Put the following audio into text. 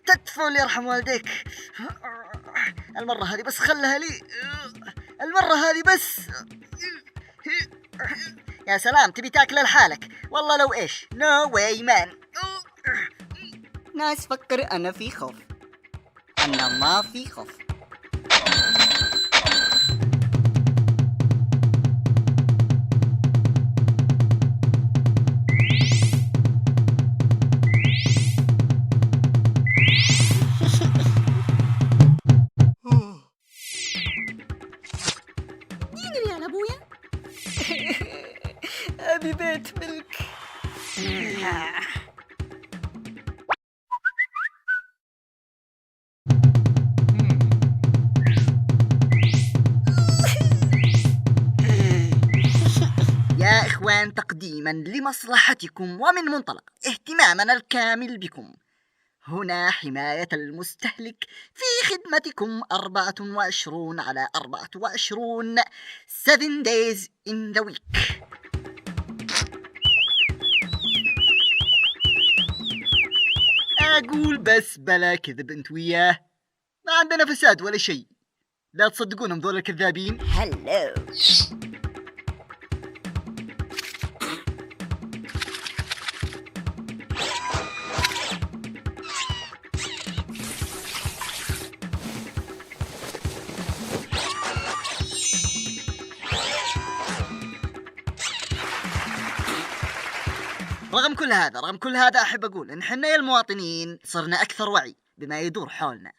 تكفى اللي يرحم والديك. المرة هذه بس خلها لي، المرة هذه بس. يا سلام، تبي تاكل لحالك؟ والله لو ايش. نو واي مان. ناس فكر أنا في خوف، أنا ما في خوف. ديني يا أبويا. أبي بيت ملك. يا إخوان، تقديما لمصلحتكم ومن منطلق اهتمامنا الكامل بكم، هنا حماية المستهلك في خدمتكم 24/24 7 days in the week. أقول بس بلا كذب انت وياه، ما عندنا فساد ولا شيء، لا تصدقونهم ذول الكذابين. هلو. رغم كل هذا أحب أقول إن حنا يا المواطنين صرنا أكثر وعي بما يدور حولنا.